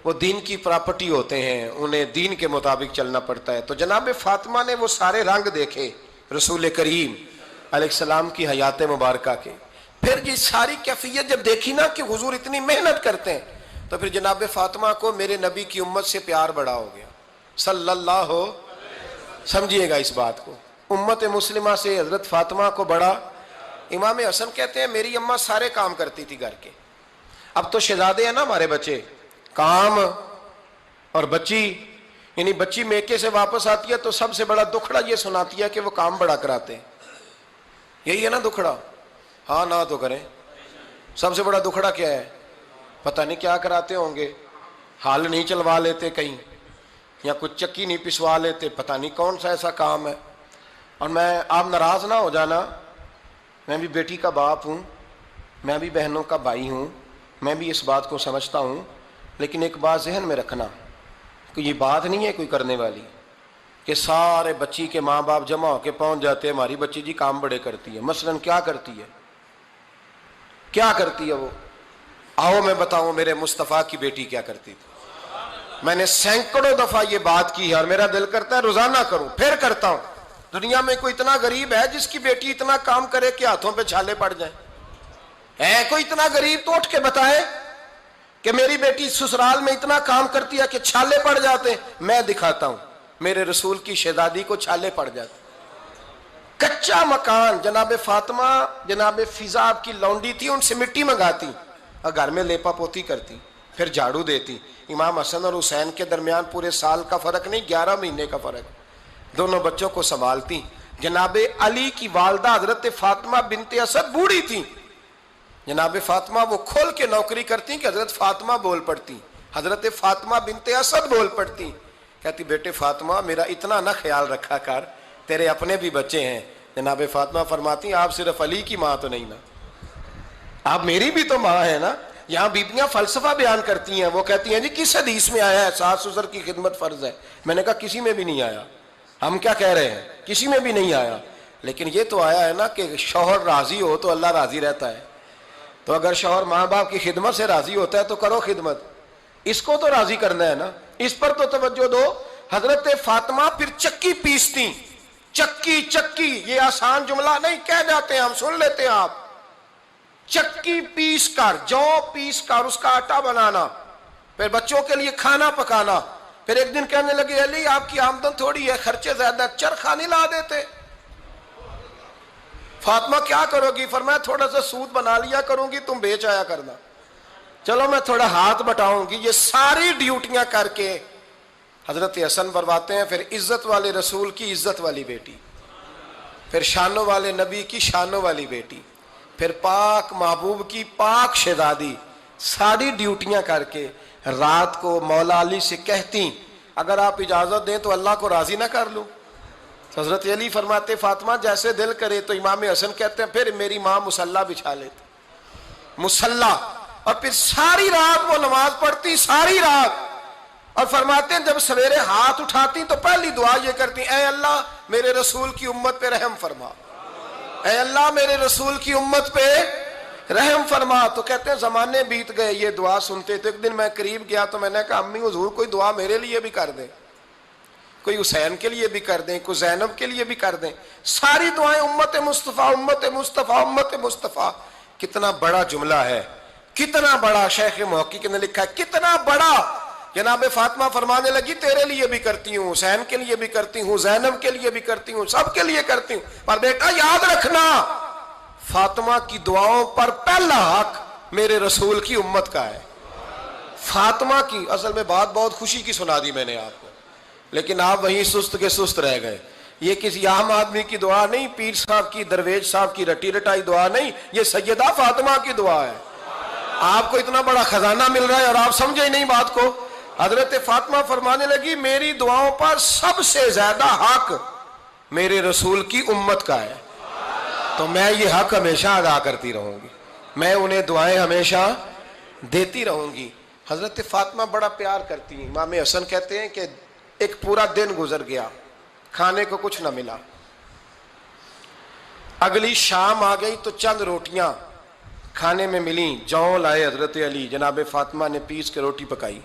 وہ دین کی پراپرٹی ہوتے ہیں, انہیں دین کے مطابق چلنا پڑتا ہے. تو جناب فاطمہ نے وہ سارے رنگ دیکھے رسول کریم علیہ السلام کی حیات مبارکہ کے. پھر یہ ساری کیفیت جب دیکھی نا کہ حضور اتنی محنت کرتے ہیں, تو پھر جناب فاطمہ کو میرے نبی کی امت سے پیار بڑا ہو گیا صلی اللہ ہو. سمجھیے گا اس بات کو, امت مسلمہ سے حضرت فاطمہ کو بڑا. امام حسن کہتے ہیں میری اماں سارے کام کرتی تھی گھر کے. اب تو شہزادے ہیں نا ہمارے بچے, کام اور بچی, یعنی بچی میکے سے واپس آتی ہے تو سب سے بڑا دکھڑا یہ سناتی ہے کہ وہ کام بڑا کراتے ہیں. یہی ہے نا دکھڑا؟ ہاں نہ تو کریں. سب سے بڑا دکھڑا کیا ہے؟ پتہ نہیں کیا کراتے ہوں گے, ہال نہیں چلوا لیتے کہیں, یا کچھ چکی نہیں پسوا لیتے, پتہ نہیں کون سا ایسا کام ہے. اور میں آپ ناراض نہ ہو جانا, میں بھی بیٹی کا باپ ہوں, میں بھی بہنوں کا بھائی ہوں, میں بھی اس بات کو سمجھتا ہوں. لیکن ایک بات ذہن میں رکھنا کہ یہ بات نہیں ہے کوئی کرنے والی کہ سارے بچی کے ماں باپ جمع ہو کے پہنچ جاتے ہیں ہماری بچی جی کام بڑے کرتی ہے. مثلاً کیا کرتی ہے, کیا کرتی ہے وہ؟ آؤ میں بتاؤں میرے مصطفیٰ کی بیٹی کیا کرتی تھی. میں نے سینکڑوں دفعہ یہ بات کی ہے اور میرا دل کرتا ہے روزانہ کروں, پھر کرتا ہوں. دنیا میں کوئی اتنا غریب ہے جس کی بیٹی اتنا کام کرے کہ ہاتھوں پہ چھالے پڑ جائیں؟ ہے کوئی اتنا غریب تو اٹھ کے بتائے کہ میری بیٹی سسرال میں اتنا کام کرتی ہے کہ چھالے پڑ جاتے ہیں. میں دکھاتا ہوں, میرے رسول کی شہزادی کو چھالے پڑ جاتے. کچا مکان, جناب فاطمہ جناب فضا آپ کی لونڈی تھی, ان سے مٹی منگاتی اور گھر میں لیپا پوتی کرتی, پھر جھاڑو دیتی. امام حسن اور حسین کے درمیان پورے سال کا فرق نہیں, 11 مہینے کا فرق. دونوں بچوں کو سنبھالتی. جناب علی کی والدہ حضرت فاطمہ بنت اسد بوڑھی تھی. جناب فاطمہ وہ کھول کے نوکری کرتی کہ حضرت فاطمہ بول پڑتی, حضرت فاطمہ بنت اسد بول پڑتی. کہتی بیٹے فاطمہ میرا اتنا نہ خیال رکھا کر, تیرے اپنے بھی بچے ہیں. جناب فاطمہ فرماتی آپ صرف علی کی ماں تو نہیں نا, آپ میری بھی تو ماں ہے نا. یہاں بیبیاں فلسفہ بیان کرتی ہیں, وہ کہتی ہیں جی کس حدیث میں آیا ہے ساس سسر کی خدمت فرض ہے؟ میں نے کہا کسی میں بھی نہیں آیا. ہم کیا کہہ رہے ہیں, کسی میں بھی نہیں آیا. لیکن یہ تو آیا ہے نا کہ شوہر راضی ہو تو اللہ راضی رہتا ہے. تو اگر شوہر ماں باپ کی خدمت سے راضی ہوتا ہے تو کرو خدمت, اس کو تو راضی کرنا ہے نا, اس پر تو توجہ دو. حضرت فاطمہ پھر چکی پیستی. چکی چکی یہ آسان جملہ نہیں, کہہ جاتے ہیں ہم, سن لیتے ہیں آپ. چکی پیس کر, جو پیس کر اس کا آٹا بنانا, پھر بچوں کے لیے کھانا پکانا. پھر ایک دن کہنے لگے علی آپ کی آمدن تھوڑی ہے, خرچے زیادہ, چرخا نہیں لا دیتے. فاطمہ کیا کرو گی؟ فرمایا تھوڑا سا سود بنا لیا کروں گی, تم بیچ آیا کرنا. چلو میں تھوڑا ہاتھ بٹاؤں گی. یہ ساری ڈیوٹیاں کر کے حضرت حسن فرماتے ہیں پھر عزت والے رسول کی عزت والی بیٹی، پھر شانوں والے نبی کی شانوں والی بیٹی، پھر پاک محبوب کی پاک شہزادی، ساری ڈیوٹیاں کر کے رات کو مولا علی سے کہتی اگر آپ اجازت دیں تو اللہ کو راضی نہ کر لوں؟ حضرت علی فرماتے فاطمہ جیسے دل کرے۔ تو امام حسن کہتے ہیں پھر میری ماں مصلی بچھا لیتی، مصلی، اور پھر ساری رات وہ نماز پڑھتی، ساری رات، اور فرماتے ہیں جب سویرے ہاتھ اٹھاتی تو پہلی دعا یہ کرتی اے اللہ میرے رسول کی امت پہ رحم فرما، اے اللہ میرے رسول کی امت پہ رحم فرما۔ تو کہتے ہیں زمانے بیت گئے یہ دعا سنتے تو ایک دن میں قریب گیا تو میں نے کہا امی حضور کوئی دعا میرے لیے بھی کر دیں، کوئی حسین کے لیے بھی کر دیں، کوئی زینب کے لیے بھی کر دیں۔ ساری دعائیں امت مصطفیٰ امت مصطفیٰ امت مصطفیٰ۔ کتنا بڑا جملہ ہے، کتنا بڑا، شیخ محقق نے لکھا ہے کتنا بڑا۔ جناب فاطمہ فرمانے لگی تیرے لیے بھی کرتی ہوں، حسین کے لیے بھی کرتی ہوں، زینب کے لیے بھی کرتی ہوں، سب کے لیے کرتی ہوں، پر بیٹا یاد رکھنا فاطمہ کی دعاؤں پر پہلا حق میرے رسول کی امت کا ہے۔ فاطمہ کی، اصل میں بات بہت خوشی کی سنا دی میں نے آپ کو، لیکن آپ وہیں سست کے سست رہ گئے۔ یہ کسی عام آدمی کی دعا نہیں، پیر صاحب کی، درویش صاحب کی رٹی رٹائی دعا نہیں، یہ سیدہ فاطمہ کی دعا ہے۔ آپ کو اتنا بڑا خزانہ مل رہا ہے اور آپ سمجھے ہی نہیں بات کو۔ حضرت فاطمہ فرمانے لگی میری دعاؤں پر سب سے زیادہ حق میرے رسول کی امت کا ہے، تو میں یہ حق ہمیشہ ادا کرتی رہوں گی، میں انہیں دعائیں ہمیشہ دیتی رہوں گی۔ حضرت فاطمہ بڑا پیار کرتی ہیں۔ امام حسن کہتے ہیں کہ ایک پورا دن گزر گیا، کھانے کو کچھ نہ ملا، اگلی شام آ گئی تو چند روٹیاں کھانے میں ملیں، جوں لائے حضرت علی، جناب فاطمہ نے پیس کے روٹی پکائی،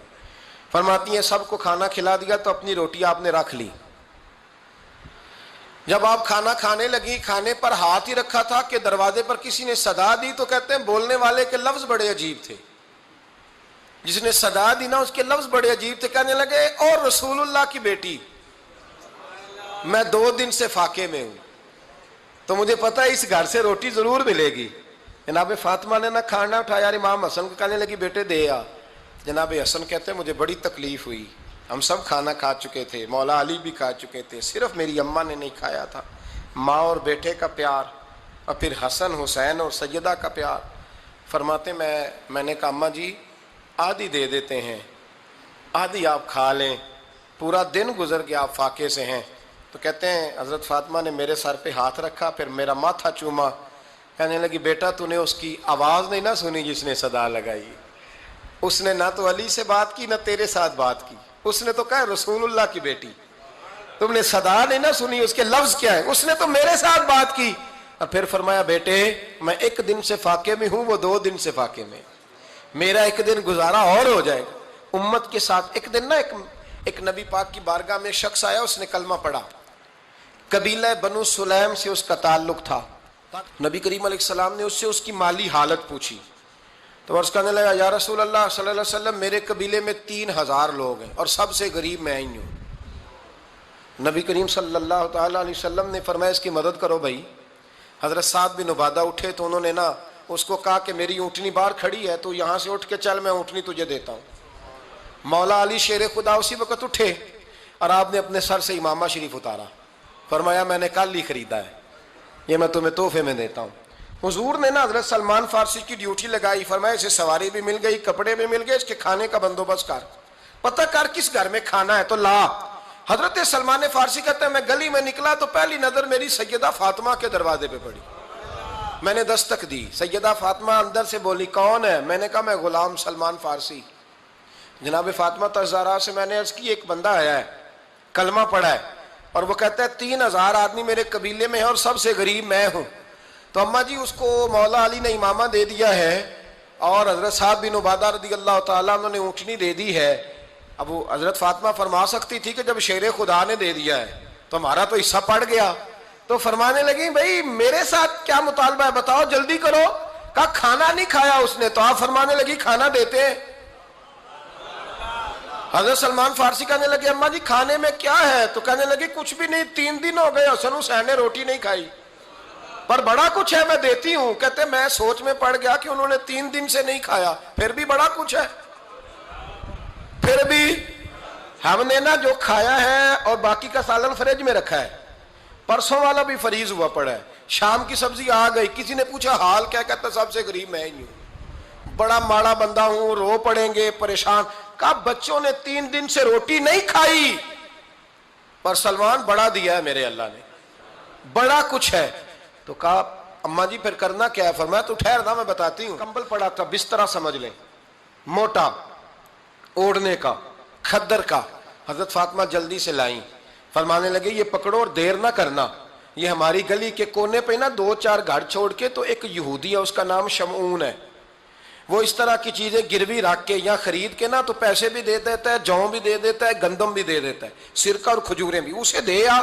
فرماتی ہیں سب کو کھانا کھلا دیا تو اپنی روٹی آپ نے رکھ لی۔ جب آپ کھانا کھانے لگی، کھانے پر ہاتھ ہی رکھا تھا کہ دروازے پر کسی نے صدا دی، تو کہتے ہیں بولنے والے کے لفظ بڑے عجیب تھے، جس نے صدا دی نا اس کے لفظ بڑے عجیب تھے، کہنے لگے اور رسول اللہ کی بیٹی میں 2 دن سے فاقے میں ہوں، تو مجھے پتا ہے اس گھر سے روٹی ضرور ملے گی۔ جناب فاطمہ نے نہ کھانا اٹھایا، امام حسن کو کہنے لگی بیٹے دے آ۔ جناب حسن کہتے ہیں مجھے بڑی تکلیف ہوئی، ہم سب کھانا کھا چکے تھے، مولا علی بھی کھا چکے تھے، صرف میری اماں نے نہیں کھایا تھا۔ ماں اور بیٹے کا پیار، اور پھر حسن حسین اور سیدہ کا پیار۔ فرماتے میں نے کہا اماں جی آدھی دے دیتے ہیں، آدھی آپ کھا لیں، پورا دن گزر گیا آپ فاقے سے ہیں۔ تو کہتے ہیں حضرت فاطمہ نے میرے سر پہ ہاتھ رکھا، پھر میرا ماتھا چوما، کہنے لگی بیٹا تو نے اس کی آواز نہیں نہ سنی جس نے صدا لگائی، اس نے نہ تو علی سے بات کی نہ تیرے ساتھ بات کی، اس نے تو کہا رسول اللہ کی بیٹی، تم نے صدا نہیں نہ سنی، اس کے لفظ کیا ہے، اس نے تو میرے ساتھ بات کی۔ اور پھر فرمایا بیٹے میں 1 دن سے فاقے میں ہوں، وہ 2 دن سے فاقے میں، میرا 1 دن گزارا اور ہو جائے گا امت کے ساتھ۔ ایک دن نا ایک نبی پاک کی بارگاہ میں شخص آیا، اس نے کلمہ پڑھا، قبیلہ بنو سلیم سے اس کا تعلق تھا۔ نبی کریم علیہ السلام نے اس سے اس کی مالی حالت پوچھی، تو عرض کرنے لگا یا رسول اللہ صلی اللہ علیہ وسلم میرے قبیلے میں 3000 لوگ ہیں اور سب سے غریب میں ہی ہوں۔ نبی کریم صلی اللہ تعالیٰ علیہ وسلم نے فرمایا اس کی مدد کرو بھائی۔ حضرت سعد بن عبادہ اٹھے تو انہوں نے نا اس کو کہا کہ میری اونٹنی باہر کھڑی ہے تو یہاں سے اٹھ کے چل، میں اونٹنی تجھے دیتا ہوں۔ مولا علی شیر خدا اسی وقت اٹھے اور آپ نے اپنے سر سے امامہ شریف اتارا، فرمایا میں نے کل ہی خریدا ہے، یہ میں تمہیں تحفے میں دیتا ہوں۔ حضور نے نا حضرت سلمان فارسی کی ڈیوٹی لگائی، فرمایا اسے سواری بھی مل گئی، کپڑے بھی مل گئے، اس کے کھانے کا بندوبست کر، پتہ کر کس گھر میں کھانا ہے تو لا۔ حضرت سلمان فارسی کہتے ہیں میں گلی میں نکلا تو پہلی نظر میری سیدہ فاطمہ کے دروازے پہ پڑی، میں نے دستک دی، سیدہ فاطمہ اندر سے بولی کون ہے؟ میں نے کہا میں غلام سلمان فارسی۔ جناب فاطمہ تزارہ سے میں نے عرض کی ایک بندہ آیا ہے، کلمہ پڑھا ہے، اور وہ کہتا ہے 3000 آدمی میرے قبیلے میں ہیں اور سب سے غریب میں ہوں۔ تو اماں جی اس کو مولا علی نے امامہ دے دیا ہے اور حضرت سعد بن عبادہ رضی اللہ تعالیٰ عنہ نے اونٹنی دے دی ہے۔ اب وہ حضرت فاطمہ فرما سکتی تھی کہ جب شیر خدا نے دے دیا ہے تو ہمارا تو حصہ پڑ گیا، تو فرمانے لگی بھائی میرے ساتھ کیا مطالبہ ہے بتاؤ جلدی کرو۔ کہا کھانا نہیں کھایا اس نے، تو آپ فرمانے لگی کھانا دیتے ہیں۔ حضرت سلمان فارسی کہنے لگے اماں جی کھانے میں کیا ہے؟ تو کہنے لگی کچھ بھی نہیں، 3 دن ہو گئے حسن حسین نے روٹی نہیں کھائی، پر بڑا کچھ ہے میں دیتی ہوں۔ کہتے میں سوچ میں پڑ گیا کہ انہوں نے 3 دن سے نہیں کھایا، پھر بھی بڑا کچھ ہے، پھر بھی ہم نے نا جو کھایا ہے اور باقی کا سالن فریج میں رکھا ہے، پرسوں والا بھی فریز ہوا پڑا ہے، شام کی سبزی آ گئی، کسی نے پوچھا حال کیا، کہتا سب سے غریب میں ہی ہوں، بڑا ماڑا بندہ ہوں، رو پڑیں گے، پریشان۔ کہا بچوں نے 3 دن سے روٹی نہیں کھائی، پر سلمان بڑا دیا ہے میرے اللہ نے، بڑا کچھ ہے۔ تو کہا اماں جی پھر کرنا کیا ہے؟ فرمایا تو ٹھہر نا میں بتاتی ہوں۔ کمبل پڑا تھا، بسترا سمجھ لیں، موٹا، اوڑھنے کا، کھدر کا۔ حضرت فاطمہ جلدی سے لائیں، فرمانے لگے یہ پکڑو اور دیر نہ کرنا، یہ ہماری گلی کے کونے پہ نا 2-4 گھر چھوڑ کے تو ایک یہودی ہے، اس کا نام شمعون ہے، وہ اس طرح کی چیزیں گروی رکھ کے یا خرید کے نا تو پیسے بھی دے دیتا ہے، جوں بھی دے دیتا ہے، گندم بھی دے دیتا ہے، سرکہ اور کھجوریں بھی، اسے دے آ،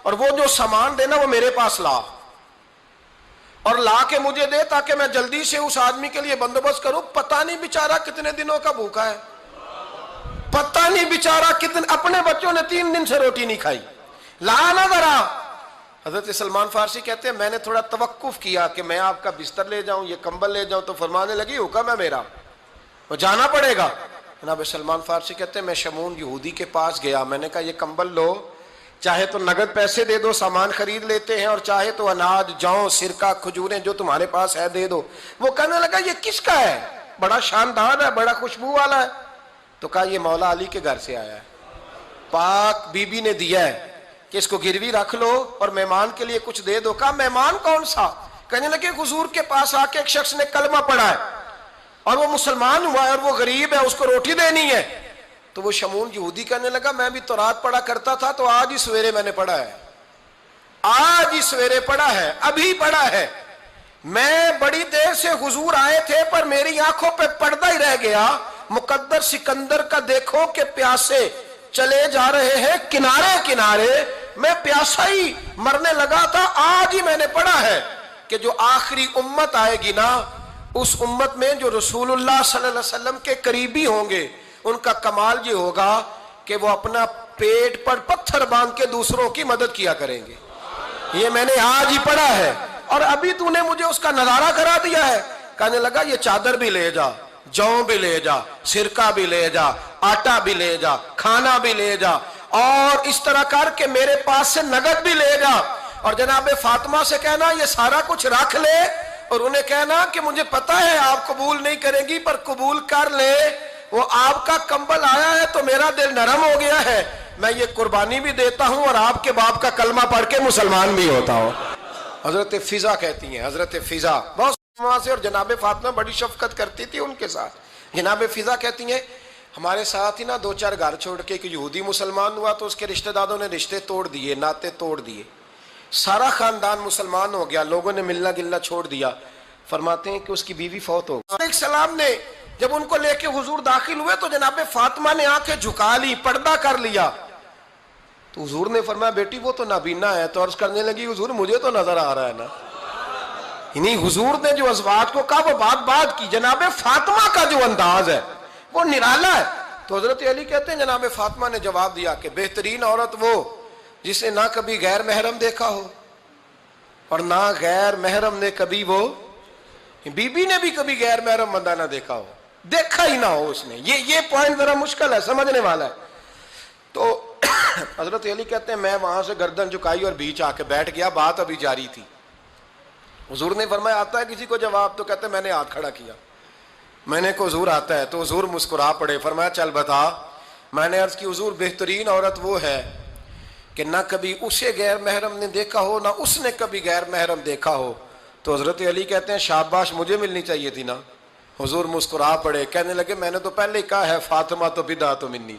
اور وہ جو سامان دینا وہ میرے پاس لا، اور لا کے مجھے دے تاکہ میں جلدی سے اس آدمی کے لیے بندوبست کروں۔ پتہ نہیں بیچارہ کتنے دنوں کا بھوکا ہے، پتہ نہیں بیچارہ کتنے، اپنے بچوں نے 3 دن سے روٹی نہیں کھائی، لا نہ ذرا۔ حضرت سلمان فارسی کہتے ہیں میں نے تھوڑا توقف کیا کہ میں آپ کا بستر لے جاؤں، یہ کمبل لے جاؤں، تو فرمانے لگی حکم ہے میرا، وہ جانا پڑے گا۔ جناب سلمان فارسی کہتے ہیں میں شمعون یہودی کے پاس گیا، میں نے کہا یہ کمبل لو، چاہے تو نگد پیسے دے دو، سامان خرید لیتے ہیں، اور چاہے تو اناج، جوں، سرکہ، کھجوریں جو تمہارے پاس ہے دے دو۔ وہ کہنے لگا یہ کس کا ہے؟ بڑا شاندار ہے، بڑا خوشبو والا ہے۔ تو کہا یہ مولا علی کے گھر سے آیا ہے، پاک بی بی نے دیا ہے کہ اس کو گروی رکھ لو اور مہمان کے لیے کچھ دے دو۔ کہا مہمان کون سا؟ کہنے لگے حضور کے پاس آ کے ایک شخص نے کلمہ پڑھا ہے اور وہ مسلمان ہوا ہے اور وہ غریب ہے، اس کو روٹی دینی ہے۔ تو وہ شمعون یہودی کہنے لگا میں بھی تورات پڑھا کرتا تھا، تو آج ہی سویرے میں نے پڑھا ہے، آج ہی سویرے پڑھا ہے، ابھی پڑھا ہے، میں بڑی دیر سے حضور آئے تھے پر میری آنکھوں پہ پردہ ہی رہ گیا، مقدر سکندر کا دیکھو کہ پیاسے چلے جا رہے ہیں کنارے کنارے، میں پیاسا ہی مرنے لگا تھا، آج ہی میں نے پڑھا ہے کہ جو آخری امت آئے گی نا، اس امت میں جو رسول اللہ صلی اللہ علیہ وسلم کے قریبی ہوں گے، ان کا کمال یہ ہوگا کہ وہ اپنا پیٹ پر پتھر باندھ کے دوسروں کی مدد کیا کریں گے۔ یہ میں نے آج ہی پڑھا ہے اور ابھی تو نے مجھے اس کا نظارہ کرا دیا ہے۔ کہنے لگا یہ چادر بھی لے جا، جوں بھی لے جا، سرکہ بھی لے جا، آٹا بھی لے جا، کھانا بھی لے جا، اور اس طرح کر کے میرے پاس سے نگد بھی لے جا، اور جناب فاطمہ سے کہنا یہ سارا کچھ رکھ لے، اور انہیں کہنا کہ مجھے پتا ہے آپ قبول نہیں کریں گی پر قبول کر لے، وہ آپ کا کمبل آیا ہے تو میرا دل نرم ہو گیا ہے، میں یہ قربانی بھی دیتا ہوں اور آپ کے باپ کا کلمہ پڑھ کے مسلمان بھی ہوتا ہوں۔ حضرت فضا کہتی ہیں، حضرت فضا بہت سے، اور جناب فاطمہ بڑی شفقت کرتی تھی ان کے ساتھ۔ جناب فضا کہتی ہیں ہمارے ساتھ ہی نا 2-4 گھر چھوڑ کے ایک یہودی مسلمان ہوا تو اس کے رشتہ داروں نے رشتے توڑ دیے، ناطے توڑ دیے، سارا خاندان مسلمان ہو گیا، لوگوں نے ملنا گلنا چھوڑ دیا۔ فرماتے ہیں کہ اس کی بیوی فوت ہو گئی۔ علیہ السلام نے جب ان کو لے کے حضور داخل ہوئے تو جناب فاطمہ نے آنکھیں جھکا لی، پردہ کر لیا، تو حضور نے فرمایا بیٹی وہ تو نابینا ہے، تو عرض کرنے لگی حضور مجھے تو نظر آ رہا ہے نا۔ یعنی حضور نے جو ازواج کو کہا وہ بات کی، جناب فاطمہ کا جو انداز ہے وہ نرالا ہے۔ تو حضرت علی کہتے ہیں جناب فاطمہ نے جواب دیا کہ بہترین عورت وہ جس نے نہ کبھی غیر محرم دیکھا ہو اور نہ غیر محرم نے کبھی، وہ بی بی نے بھی کبھی غیر محرم بندہ نہ دیکھا ہو، دیکھا ہی نہ ہو اس نے۔ یہ پوائنٹ ذرا مشکل ہے، سمجھنے والا ہے۔ تو حضرت علی کہتے ہیں میں وہاں سے گردن جھکائی اور بیچ آ کے بیٹھ گیا، بات ابھی جاری تھی۔ حضور نے فرمایا آتا ہے کسی کو جواب؟ تو کہتے ہیں میں نے ہاتھ کھڑا کیا، میں نے کو حضور آتا ہے، تو حضور مسکرا پڑے، فرمایا چل بتا۔ میں نے عرض کی حضور بہترین عورت وہ ہے کہ نہ کبھی اسے غیر محرم نے دیکھا ہو نہ اس نے کبھی غیر محرم دیکھا ہو۔ تو حضرت علی کہتے ہیں شاباش مجھے ملنی چاہیے تھی نا۔ حضور مسکرا پڑے، کہنے لگے میں نے تو پہلے ہی کہا ہے فاطمہ تو بدعت منی،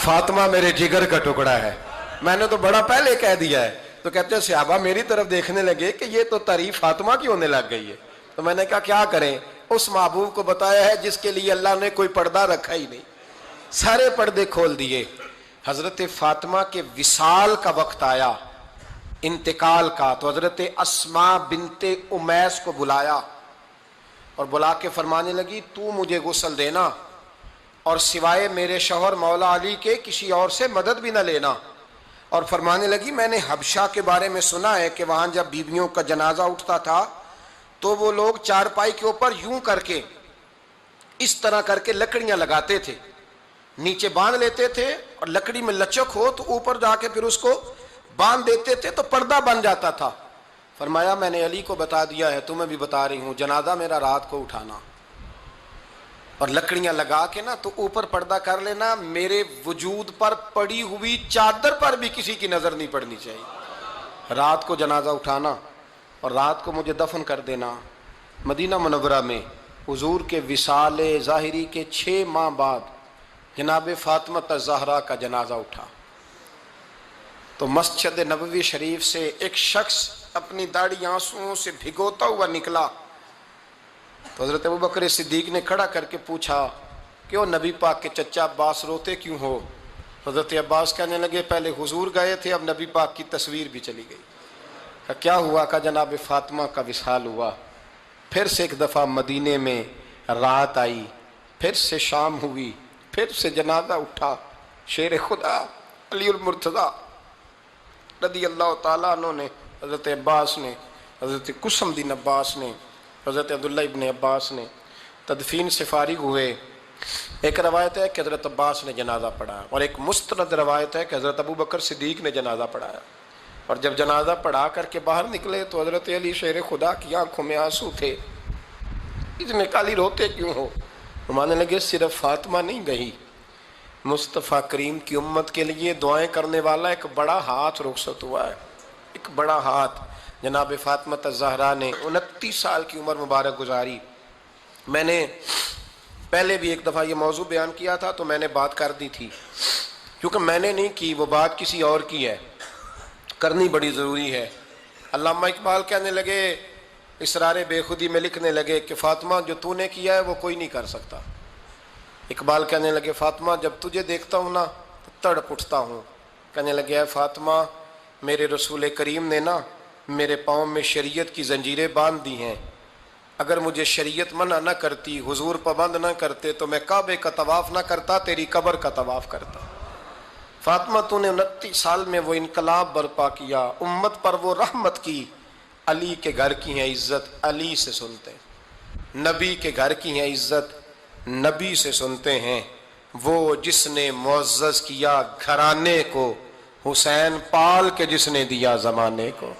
فاطمہ میرے جگر کا ٹکڑا ہے، میں نے تو بڑا پہلے کہہ دیا ہے۔ تو کہتے ہیں صحابہ میری طرف دیکھنے لگے کہ یہ تو تعریف فاطمہ کی ہونے لگ گئی ہے۔ تو میں نے کہا کیا کریں، اس محبوب کو بتایا ہے جس کے لیے اللہ نے کوئی پردہ رکھا ہی نہیں، سارے پردے کھول دیے۔ حضرت فاطمہ کے وصال کا وقت آیا، انتقال کا، تو حضرت اسماء بنت امیس کو بلایا اور بلا کے فرمانے لگی تو مجھے غسل دینا اور سوائے میرے شوہر مولا علی کے کسی اور سے مدد بھی نہ لینا۔ اور فرمانے لگی میں نے حبشہ کے بارے میں سنا ہے کہ وہاں جب بیویوں کا جنازہ اٹھتا تھا تو وہ لوگ چارپائی کے اوپر یوں کر کے اس طرح کر کے لکڑیاں لگاتے تھے نیچے باندھ لیتے تھے اور لکڑی میں لچک ہو تو اوپر جا کے پھر اس کو باندھ دیتے تھے تو پردہ بن جاتا تھا. فرمایا میں نے علی کو بتا دیا ہے، تمہیں بھی بتا رہی ہوں، جنازہ میرا رات کو اٹھانا اور لکڑیاں لگا کے نا تو اوپر پردہ کر لینا، میرے وجود پر پڑی ہوئی چادر پر بھی کسی کی نظر نہیں پڑنی چاہیے. رات کو جنازہ اٹھانا اور رات کو مجھے دفن کر دینا. مدینہ منورہ میں حضور کے وصال ظاہری کے 6 ماہ بعد جناب فاطمہ الزہرا کا جنازہ اٹھا تو مسجد نبوی شریف سے ایک شخص اپنی داڑھی آنسوؤں سے بھگوتا ہوا نکلا تو حضرت ابوبکر صدیق نے کھڑا کر کے پوچھا کیوں نبی پاک کے چچا عباس روتے کیوں ہو؟ حضرت عباس کہنے لگے پہلے حضور گئے تھے، اب نبی پاک کی تصویر بھی چلی گئی. کیا ہوا؟ کہ جناب فاطمہ کا وصال ہوا. پھر سے ایک دفعہ مدینے میں رات آئی، پھر سے شام ہوئی، پھر سے جنازہ اٹھا. شیر خدا علی المرتضیٰ رضی اللہ تعالیٰ عنہ نے، حضرت عباس نے، حضرت قسم دین عباس نے، حضرت عبداللہ ابن عباس نے تدفین سے فارغ ہوئے. ایک روایت ہے کہ حضرت عباس نے جنازہ پڑھایا اور ایک مستند روایت ہے کہ حضرت ابوبکر صدیق نے جنازہ پڑھایا. اور جب جنازہ پڑھا کر کے باہر نکلے تو حضرت علی شیر خدا کی آنکھوں میں آنسو تھے. اتنے کالی روتے کیوں ہو؟ فرمانے لگے صرف فاطمہ نہیں گئی، مصطفیٰ کریم کی امت کے لیے دعائیں کرنے والا ایک بڑا ہاتھ رخصت ہوا ہے. ایک بڑا ہاتھ جناب فاطمہ الزہرا نے 29 سال کی عمر مبارک گزاری. میں نے پہلے بھی ایک دفعہ یہ موضوع بیان کیا تھا تو میں نے بات کر دی تھی، کیونکہ میں نے نہیں کی، وہ بات کسی اور کی ہے، کرنی بڑی ضروری ہے. علامہ اقبال کہنے لگے، اسرار بے خودی میں لکھنے لگے کہ فاطمہ جو تو نے کیا ہے وہ کوئی نہیں کر سکتا. اقبال کہنے لگے فاطمہ جب تجھے دیکھتا ہوں نا تو تڑپ اٹھتا ہوں. کہنے لگے اے فاطمہ میرے رسول کریم نے نا میرے پاؤں میں شریعت کی زنجیریں باندھ دی ہیں، اگر مجھے شریعت منع نہ کرتی، حضور پابند نہ کرتے تو میں کعبے کا طواف نہ کرتا، تیری قبر کا طواف کرتا. فاطمہ تو نے 29 سال میں وہ انقلاب برپا کیا، امت پر وہ رحمت کی. علی کے گھر کی ہیں عزت، علی سے سنتے ہیں. نبی کے گھر کی ہیں عزت، نبی سے سنتے ہیں. وہ جس نے معزز کیا گھرانے کو، حسین پال کے جس نے دیا زمانے کو.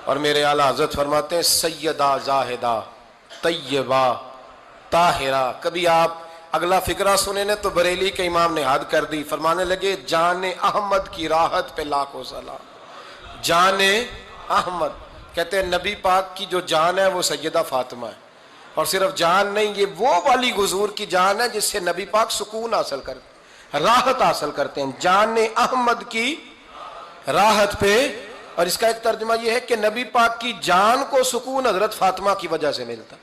اور میرے اعلیٰ حضرت فرماتے ہیں سیدہ زاہدہ طیبہ طاہرہ. کبھی آپ اگلا فقرہ سنے نے تو بریلی کے امام نے حد کر دی. فرمانے لگے جان احمد کی راحت پہ لاکھوں سلام. جان احمد کہتے ہیں نبی پاک کی جو جان ہے وہ سیدہ فاطمہ ہے. اور صرف جان نہیں، یہ وہ والی حضور کی جان ہے جس سے نبی پاک سکون حاصل کرتے، راحت حاصل کرتے ہیں. جان احمد کی راحت پہ. اور اس کا ایک ترجمہ یہ ہے کہ نبی پاک کی جان کو سکون حضرت فاطمہ کی وجہ سے ملتا.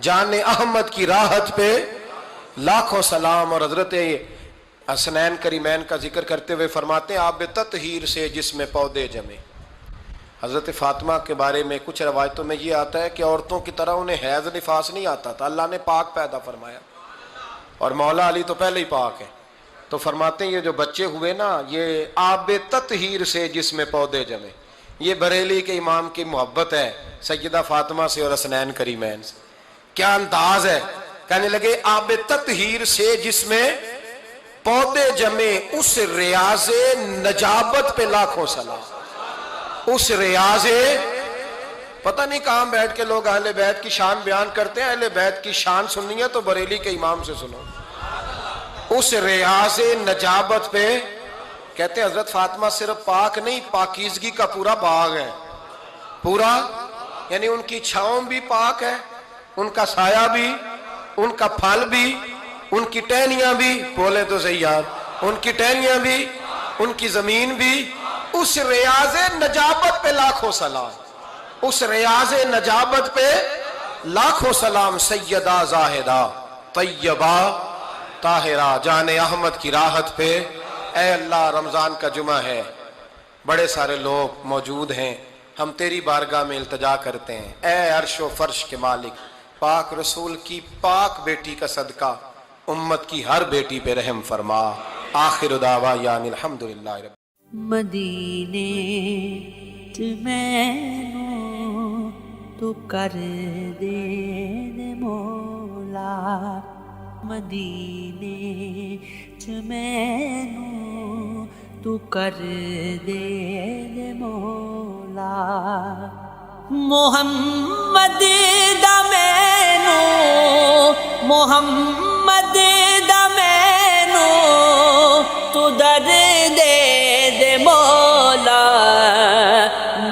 جان احمد کی راحت پہ لاکھوں سلام. اور حضرت حسنین کریمین کا ذکر کرتے ہوئے فرماتے ہیں آب تطہیر سے جس میں پودے جمے. حضرت فاطمہ کے بارے میں کچھ روایتوں میں یہ آتا ہے کہ عورتوں کی طرح انہیں حیض نفاس نہیں آتا تھا، اللہ نے پاک پیدا فرمایا. اور مولا علی تو پہلے ہی پاک ہے. تو فرماتے ہیں یہ جو بچے ہوئے نا یہ آب تطہیر سے جس میں پودے جمے. یہ بریلی کے امام کی محبت ہے سیدہ فاطمہ سے اور حسنین کریمین سے. کیا انداز ہے! کہنے لگے آب تطہیر سے جس میں پودے جمے، اس ریاض نجابت پہ لاکھوں سلام. اس ریاض، پتہ نہیں کہاں بیٹھ کے لوگ اہل بیت کی شان بیان کرتے ہیں. اہل بیت کی شان سننی ہے تو بریلی کے امام سے سنو. اس ریاض نجابت پہ کہتے ہیں حضرت فاطمہ صرف پاک نہیں، پاکیزگی کا پورا باغ ہے. پورا یعنی ان کی چھاؤں بھی پاک ہے، ان کا سایہ بھی، ان کا پھل بھی، ان کی ٹہنیاں بھی، بولے تو صحیح یار، ان کی ٹہنیاں بھی، ان کی زمین بھی. اس ریاض نجابت پہ لاکھوں سلام. اس ریاض نجابت پہ لاکھوں سلام. سیدہ زاہدہ طیبہ طاہرہ جان احمد کی راحت پہ. اے اللہ رمضان کا جمعہ ہے، بڑے سارے لوگ موجود ہیں، ہم تیری بارگاہ میں التجا کرتے ہیں. اے عرش و فرش کے مالک، پاک رسول کی پاک بیٹی کا صدقہ امت کی ہر بیٹی پہ رحم فرما. آخر دعوانا الحمدللہ رب. مدینے چ مینوں تو کر دے مولا، مدینے چ ਮੈਨੂੰ ਤੂੰ ਕਰ ਦੇ ਮੌਲਾ ਮੁਹੰਮਦ ਦਾ ਮੈਨੂੰ ਮੁਹੰਮਦ ਦਾ ਮੈਨੂੰ ਤੂੰ ਦਰ ਦੇ ਮੌਲਾ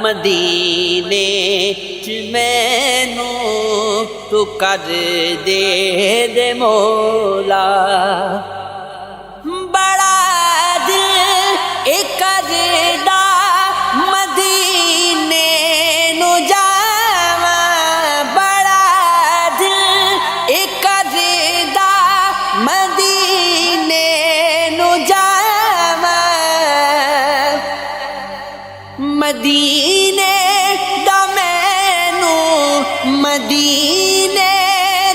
ਮਦੀਨੇ ਚ ਮੈਨੂੰ ਤੂੰ ਕਰ ਦੇ ਮੌਲਾ ਬੜਾ ਦਿਲ ਇਹ ਕਰਦਾ ਮਦੀਨੇ ਨੂੰ ਜਾਵਾਂ ਬੜਾ ਦਿਲ ਇਹ ਕਰਦਾ ਮਦੀਨੇ ਨੂੰ ਜਾਵਾਂ ਮਦੀਨੇ ਦਾ ਮੈਨੂੰ ਮਦੀਨੇ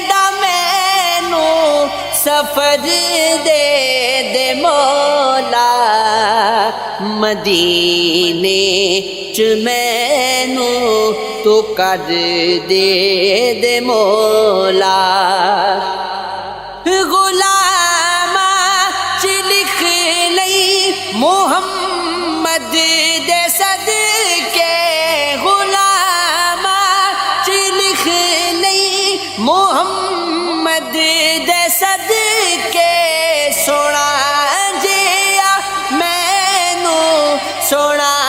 ਦਾ ਮੈਨੂੰ ਸਫਰ ਦੇ ਮੌਲਾ ਮਦੀਨੇ ਚ ਮੈਨੂੰ ਤੂੰ ਕਰ ਦੇ ਮੌਲਾ ਗੁਲਾਮਾਂ ਚ ਲਿਖ ਲਈ ਮੁਹੰਮਦ ਦੇ ਸਦਕੇ ਗੁਲਾਮਾਂ ਚ ਲਿਖ ਲਈ ਮੁਹੰਮਦ ਦੇ ਸਦਕੇ ਸੋਹਣਾ ਜਿਹਾ ਮੈਨੂੰ ਸੋਹਣਾ